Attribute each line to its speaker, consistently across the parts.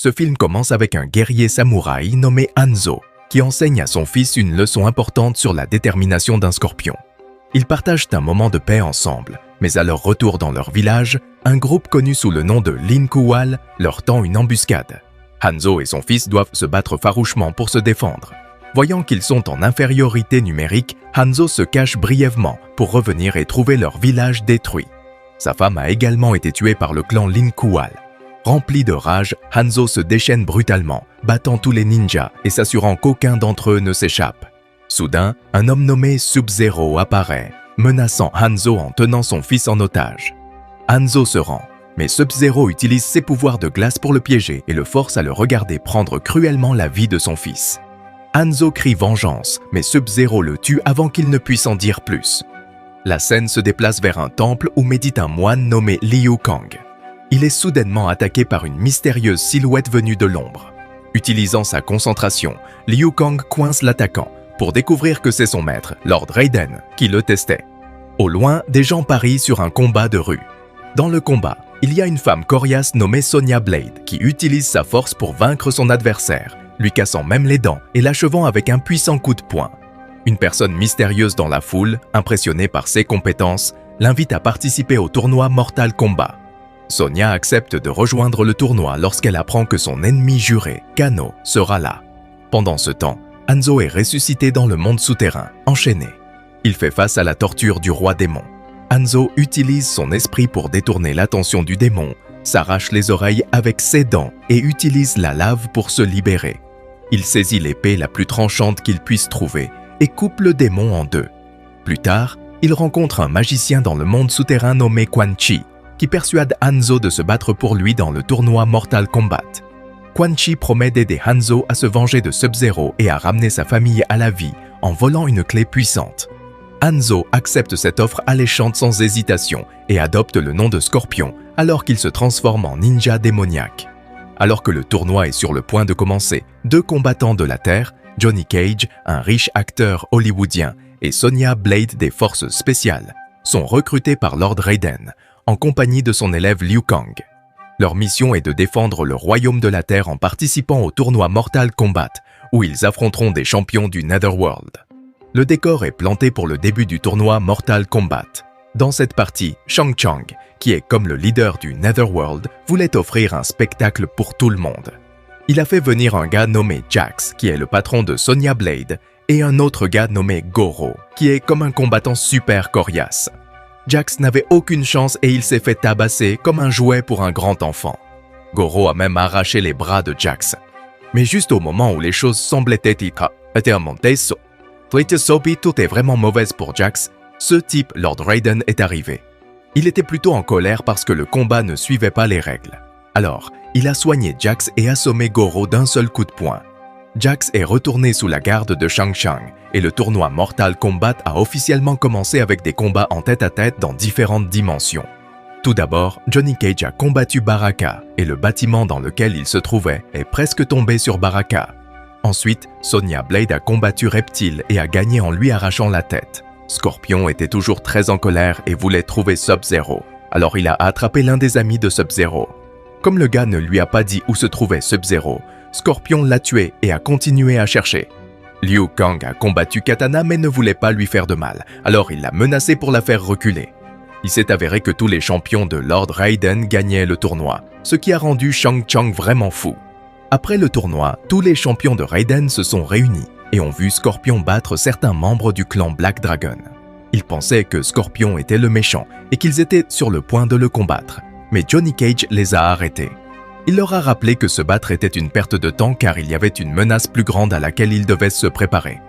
Speaker 1: Ce film commence avec un guerrier samouraï nommé Hanzo, qui enseigne à son fils une leçon importante sur la détermination d'un scorpion. Ils partagent un moment de paix ensemble, mais à leur retour dans leur village, un groupe connu sous le nom de Lin Kuwal leur tend une embuscade. Hanzo et son fils doivent se battre farouchement pour se défendre. Voyant qu'ils sont en infériorité numérique, Hanzo se cache brièvement pour revenir et trouver leur village détruit. Sa femme a également été tuée par le clan Lin Kuwal. Rempli de rage, Hanzo se déchaîne brutalement, battant tous les ninjas et s'assurant qu'aucun d'entre eux ne s'échappe. Soudain, un homme nommé Sub-Zero apparaît, menaçant Hanzo en tenant son fils en otage. Hanzo se rend, mais Sub-Zero utilise ses pouvoirs de glace pour le piéger et le force à le regarder prendre cruellement la vie de son fils. Hanzo crie vengeance, mais Sub-Zero le tue avant qu'il ne puisse en dire plus. La scène se déplace vers un temple où médite un moine nommé Liu Kang. Il est soudainement attaqué par une mystérieuse silhouette venue de l'ombre. Utilisant sa concentration, Liu Kang coince l'attaquant pour découvrir que c'est son maître, Lord Raiden, qui le testait. Au loin, des gens parient sur un combat de rue. Dans le combat, il y a une femme coriace nommée Sonya Blade qui utilise sa force pour vaincre son adversaire, lui cassant même les dents et l'achevant avec un puissant coup de poing. Une personne mystérieuse dans la foule, impressionnée par ses compétences, l'invite à participer au tournoi Mortal Kombat. Sonya accepte de rejoindre le tournoi lorsqu'elle apprend que son ennemi juré, Kano, sera là. Pendant ce temps, Hanzo est ressuscité dans le monde souterrain, enchaîné. Il fait face à la torture du roi démon. Hanzo utilise son esprit pour détourner l'attention du démon, s'arrache les oreilles avec ses dents et utilise la lave pour se libérer. Il saisit l'épée la plus tranchante qu'il puisse trouver et coupe le démon en deux. Plus tard, il rencontre un magicien dans le monde souterrain nommé Quan Chi, qui persuade Hanzo de se battre pour lui dans le tournoi Mortal Kombat. Quan Chi promet d'aider Hanzo à se venger de Sub-Zero et à ramener sa famille à la vie en volant une clé puissante. Hanzo accepte cette offre alléchante sans hésitation et adopte le nom de Scorpion alors qu'il se transforme en ninja démoniaque. Alors que le tournoi est sur le point de commencer, deux combattants de la Terre, Johnny Cage, un riche acteur hollywoodien, et Sonya Blade des forces spéciales, sont recrutés par Lord Raiden, en compagnie de son élève Liu Kang. Leur mission est de défendre le royaume de la Terre en participant au tournoi Mortal Kombat, où ils affronteront des champions du Netherworld. Le décor est planté pour le début du tournoi Mortal Kombat. Dans cette partie, Shang Tsung, qui est comme le leader du Netherworld, voulait offrir un spectacle pour tout le monde. Il a fait venir un gars nommé Jax, qui est le patron de Sonya Blade, et un autre gars nommé Goro, qui est comme un combattant super coriace. Jax n'avait aucune chance et il s'est fait tabasser comme un jouet pour un grand enfant. Goro a même arraché les bras de Jax. Mais juste au moment où les choses semblaient tout est vraiment mauvaise pour Jax, ce type, Lord Raiden, est arrivé. Il était plutôt en colère parce que le combat ne suivait pas les règles. Alors, il a soigné Jax et assommé Goro d'un seul coup de poing. Jax est retourné sous la garde de Shang Tsung et le tournoi Mortal Kombat a officiellement commencé avec des combats en tête-à-tête dans différentes dimensions. Tout d'abord, Johnny Cage a combattu Baraka et le bâtiment dans lequel il se trouvait est presque tombé sur Baraka. Ensuite, Sonya Blade a combattu Reptile et a gagné en lui arrachant la tête. Scorpion était toujours très en colère et voulait trouver Sub-Zero, alors il a attrapé l'un des amis de Sub-Zero. Comme le gars ne lui a pas dit où se trouvait Sub-Zero, Scorpion l'a tué et a continué à chercher. Liu Kang a combattu Katana mais ne voulait pas lui faire de mal, alors il l'a menacé pour la faire reculer. Il s'est avéré que tous les champions de Lord Raiden gagnaient le tournoi, ce qui a rendu Shang Tsung vraiment fou. Après le tournoi, tous les champions de Raiden se sont réunis et ont vu Scorpion battre certains membres du clan Black Dragon. Ils pensaient que Scorpion était le méchant et qu'ils étaient sur le point de le combattre, mais Johnny Cage les a arrêtés. Il leur a rappelé que se battre était une perte de temps car il y avait une menace plus grande à laquelle ils devaient se préparer.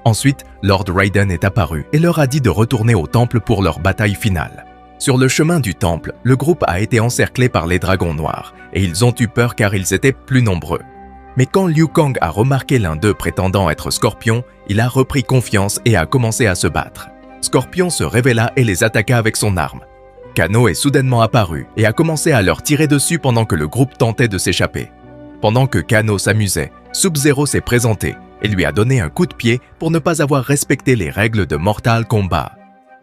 Speaker 1: Ensuite, Lord Raiden est apparu et leur a dit de retourner au temple pour leur bataille finale. Sur le chemin du temple, le groupe a été encerclé par les dragons noirs et ils ont eu peur car ils étaient plus nombreux. Mais quand Liu Kang a remarqué l'un d'eux prétendant être Scorpion, il a repris confiance et a commencé à se battre. Scorpion se révéla et les attaqua avec son arme. Kano est soudainement apparu et a commencé à leur tirer dessus pendant que le groupe tentait de s'échapper. Pendant que Kano s'amusait, Sub-Zero s'est présenté et lui a donné un coup de pied pour ne pas avoir respecté les règles de Mortal Kombat.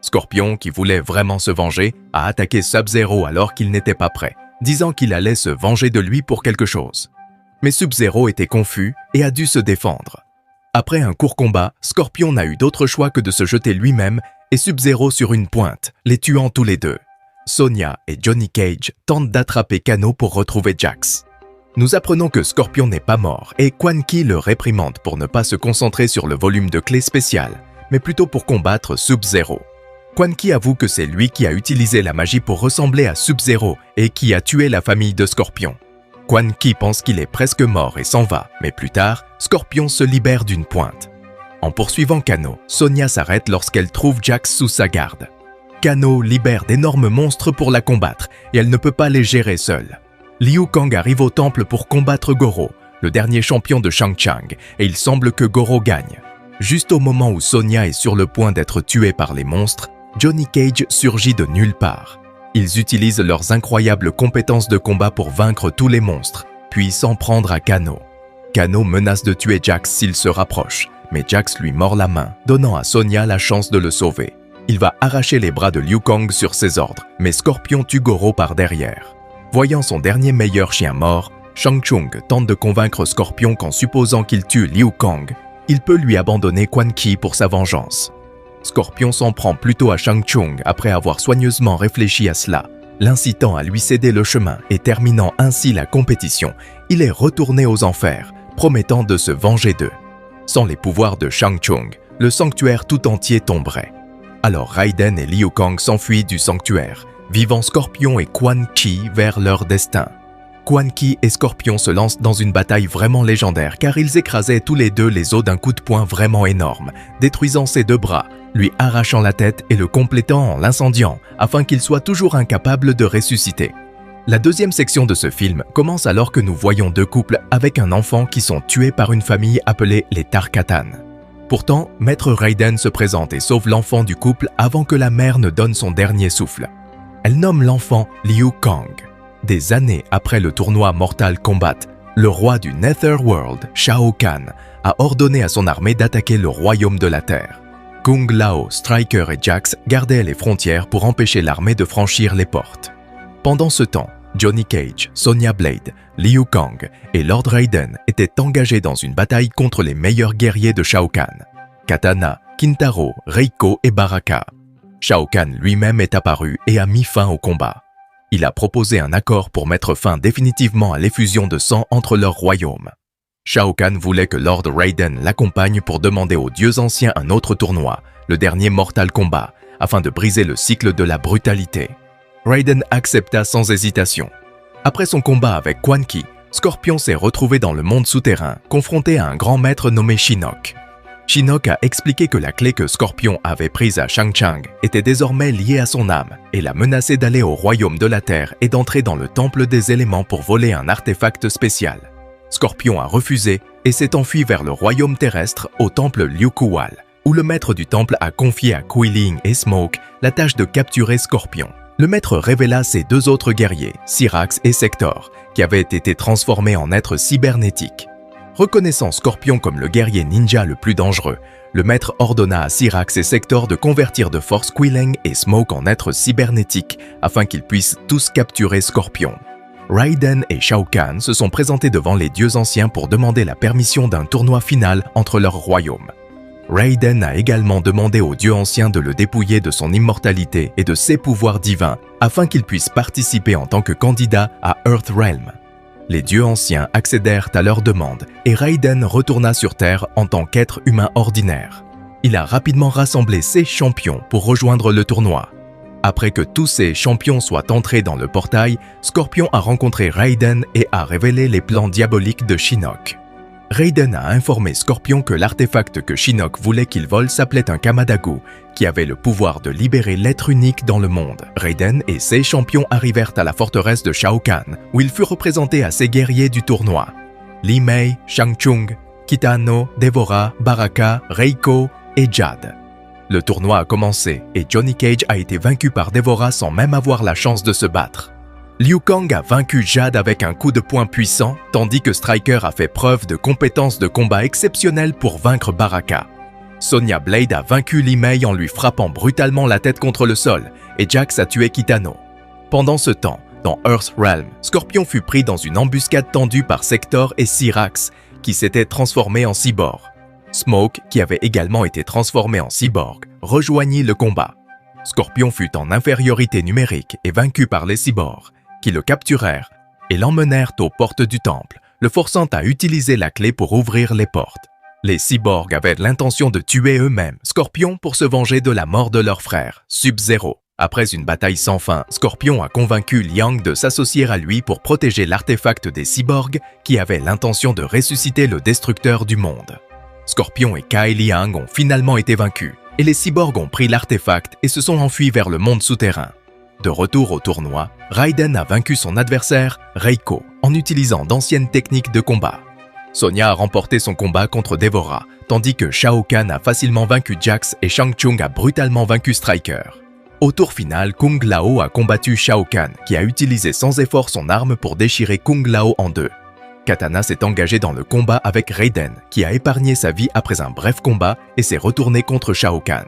Speaker 1: Scorpion, qui voulait vraiment se venger, a attaqué Sub-Zero alors qu'il n'était pas prêt, disant qu'il allait se venger de lui pour quelque chose. Mais Sub-Zero était confus et a dû se défendre. Après un court combat, Scorpion n'a eu d'autre choix que de se jeter lui-même et Sub-Zero sur une pointe, les tuant tous les deux. Sonya et Johnny Cage tentent d'attraper Kano pour retrouver Jax. Nous apprenons que Scorpion n'est pas mort et Quan Chi le réprimande pour ne pas se concentrer sur le volume de clé spécial, mais plutôt pour combattre Sub-Zero. Quan Chi avoue que c'est lui qui a utilisé la magie pour ressembler à Sub-Zero et qui a tué la famille de Scorpion. Quan Chi pense qu'il est presque mort et s'en va, mais plus tard, Scorpion se libère d'une pointe. En poursuivant Kano, Sonya s'arrête lorsqu'elle trouve Jax sous sa garde. Kano libère d'énormes monstres pour la combattre et elle ne peut pas les gérer seule. Liu Kang arrive au temple pour combattre Goro, le dernier champion de Shang Tsung, et il semble que Goro gagne. Juste au moment où Sonya est sur le point d'être tuée par les monstres, Johnny Cage surgit de nulle part. Ils utilisent leurs incroyables compétences de combat pour vaincre tous les monstres, puis s'en prendre à Kano. Kano menace de tuer Jax s'il se rapproche, mais Jax lui mord la main, donnant à Sonya la chance de le sauver. Il va arracher les bras de Liu Kang sur ses ordres, mais Scorpion tue Goro par derrière. Voyant son dernier meilleur chien mort, Shang Tsung tente de convaincre Scorpion qu'en supposant qu'il tue Liu Kang, il peut lui abandonner Quan Chi pour sa vengeance. Scorpion s'en prend plutôt à Shang Tsung après avoir soigneusement réfléchi à cela, l'incitant à lui céder le chemin et terminant ainsi la compétition. Il est retourné aux enfers, promettant de se venger d'eux. Sans les pouvoirs de Shang Tsung, le sanctuaire tout entier tomberait. Alors Raiden et Liu Kang s'enfuient du sanctuaire, vivant Scorpion et Quan Chi vers leur destin. Quan Chi et Scorpion se lancent dans une bataille vraiment légendaire car ils écrasaient tous les deux les os d'un coup de poing vraiment énorme, détruisant ses deux bras, lui arrachant la tête et le complétant en l'incendiant afin qu'il soit toujours incapable de ressusciter. La deuxième section de ce film commence alors que nous voyons deux couples avec un enfant qui sont tués par une famille appelée les Tarkatan. Pourtant, Maître Raiden se présente et sauve l'enfant du couple avant que la mère ne donne son dernier souffle. Elle nomme l'enfant Liu Kang. Des années après le tournoi Mortal Kombat, le roi du Netherworld, Shao Kahn, a ordonné à son armée d'attaquer le royaume de la Terre. Kung Lao, Stryker et Jax gardaient les frontières pour empêcher l'armée de franchir les portes. Pendant ce temps, Johnny Cage, Sonya Blade, Liu Kang et Lord Raiden étaient engagés dans une bataille contre les meilleurs guerriers de Shao Kahn, Katana, Kintaro, Reiko et Baraka. Shao Kahn lui-même est apparu et a mis fin au combat. Il a proposé un accord pour mettre fin définitivement à l'effusion de sang entre leurs royaumes. Shao Kahn voulait que Lord Raiden l'accompagne pour demander aux dieux anciens un autre tournoi, le dernier Mortal Kombat, afin de briser le cycle de la brutalité. Raiden accepta sans hésitation. Après son combat avec Quan Chi, Scorpion s'est retrouvé dans le monde souterrain, confronté à un grand maître nommé Shinnok. Shinnok a expliqué que la clé que Scorpion avait prise à Shang Tsung était désormais liée à son âme et l'a menacé d'aller au royaume de la Terre et d'entrer dans le temple des éléments pour voler un artefact spécial. Scorpion a refusé et s'est enfui vers le royaume terrestre au temple Liu Kuwal, où le maître du temple a confié à Kui Ling et Smoke la tâche de capturer Scorpion. Le maître révéla ses deux autres guerriers, Cyrax et Sector, qui avaient été transformés en êtres cybernétiques. Reconnaissant Scorpion comme le guerrier ninja le plus dangereux, le maître ordonna à Cyrax et Sector de convertir de force Kui Ling et Smoke en êtres cybernétiques afin qu'ils puissent tous capturer Scorpion. Raiden et Shao Kahn se sont présentés devant les dieux anciens pour demander la permission d'un tournoi final entre leurs royaumes. Raiden a également demandé aux dieux anciens de le dépouiller de son immortalité et de ses pouvoirs divins afin qu'il puisse participer en tant que candidat à Earthrealm. Les dieux anciens accédèrent à leur demande et Raiden retourna sur Terre en tant qu'être humain ordinaire. Il a rapidement rassemblé ses champions pour rejoindre le tournoi. Après que tous ces champions soient entrés dans le portail, Scorpion a rencontré Raiden et a révélé les plans diaboliques de Shinnok. Raiden a informé Scorpion que l'artefact que Shinnok voulait qu'il vole s'appelait un Kamadagu, qui avait le pouvoir de libérer l'être unique dans le monde. Raiden et ses champions arrivèrent à la forteresse de Shao Kahn, où il fut représenté à ses guerriers du tournoi. Li Mei, Shang Tsung, Kitano, Devora, Baraka, Reiko et Jade. Le tournoi a commencé et Johnny Cage a été vaincu par Devora sans même avoir la chance de se battre. Liu Kang a vaincu Jade avec un coup de poing puissant, tandis que Stryker a fait preuve de compétences de combat exceptionnelles pour vaincre Baraka. Sonya Blade a vaincu Li Mei en lui frappant brutalement la tête contre le sol, et Jax a tué Kitano. Pendant ce temps, Dans Earthrealm, Scorpion fut pris dans une embuscade tendue par Sector et Cyrax, qui s'étaient transformés en cyborgs. Smoke, qui avait également été transformé en cyborg, rejoignit le combat. Scorpion fut en infériorité numérique et vaincu par les cyborgs, qui le capturèrent et l'emmenèrent aux portes du temple, le forçant à utiliser la clé pour ouvrir les portes. Les cyborgs avaient l'intention de tuer eux-mêmes Scorpion pour se venger de la mort de leur frère, Sub-Zero. Après une bataille sans fin, Scorpion a convaincu Liang de s'associer à lui pour protéger l'artefact des cyborgs qui avait l'intention de ressusciter le destructeur du monde. Scorpion et Kai Liang ont finalement été vaincus, et les cyborgs ont pris l'artefact et se sont enfuis vers le monde souterrain. De retour au tournoi, Raiden a vaincu son adversaire, Reiko, en utilisant d'anciennes techniques de combat. Sonya a remporté son combat contre Devora, tandis que Shao Kahn a facilement vaincu Jax et Shang Tsung a brutalement vaincu Striker. Au tour final, Kung Lao a combattu Shao Kahn, qui a utilisé sans effort son arme pour déchirer Kung Lao en deux. Katana s'est engagé dans le combat avec Raiden, qui a épargné sa vie après un bref combat et s'est retourné contre Shao Kahn.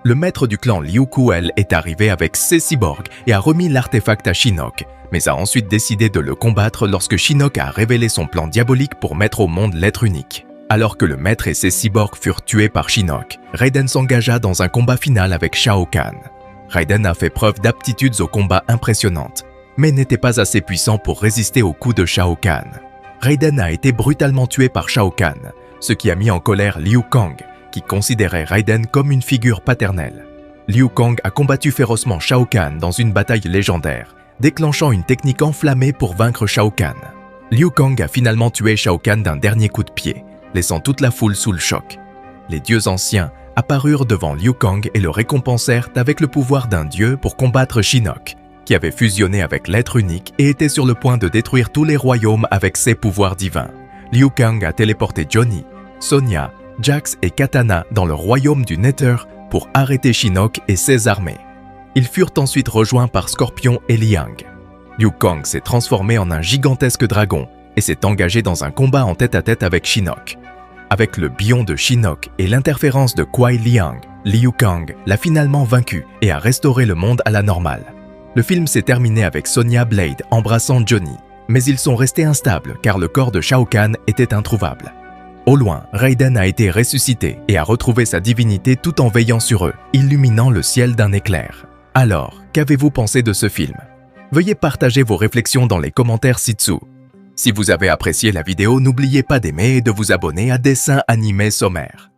Speaker 1: Le maître du clan Liu Kuel est arrivé avec ses cyborgs et a remis l'artefact à Shinnok, mais a ensuite décidé de le combattre lorsque Shinnok a révélé son plan diabolique pour mettre au monde l'être unique. Alors que le maître et ses cyborgs furent tués par Shinnok, Raiden s'engagea dans un combat final avec Shao Kahn. Raiden a fait preuve d'aptitudes au combat impressionnantes, mais n'était pas assez puissant pour résister aux coups de Shao Kahn. Raiden a été brutalement tué par Shao Kahn, ce qui a mis en colère Liu Kang, qui considérait Raiden comme une figure paternelle. Liu Kang a combattu férocement Shao Kahn dans une bataille légendaire, déclenchant une technique enflammée pour vaincre Shao Kahn. Liu Kang a finalement tué Shao Kahn d'un dernier coup de pied, laissant toute la foule sous le choc. Les dieux anciens apparurent devant Liu Kang et le récompensèrent avec le pouvoir d'un dieu pour combattre Shinnok, qui avait fusionné avec l'être unique et était sur le point de détruire tous les royaumes avec ses pouvoirs divins. Liu Kang a téléporté Johnny, Sonya, Jax et Katana dans le royaume du Nether pour arrêter Shinnok et ses armées. Ils furent ensuite rejoints par Scorpion et Liang. Liu Kang s'est transformé en un gigantesque dragon et s'est engagé dans un combat en tête-à-tête avec Shinnok. Avec le bion de Shinnok et l'interférence de Kuai Liang, Liu Kang l'a finalement vaincu et a restauré le monde à la normale. Le film s'est terminé avec Sonya Blade embrassant Johnny, mais ils sont restés instables car le corps de Shao Kahn était introuvable. Au loin, Raiden a été ressuscité et a retrouvé sa divinité tout en veillant sur eux, illuminant le ciel d'un éclair. Alors, qu'avez-vous pensé de ce film? Veuillez partager vos réflexions dans les commentaires ci-dessous. Si vous avez apprécié la vidéo, n'oubliez pas d'aimer et de vous abonner à Dessin Animé Sommaire.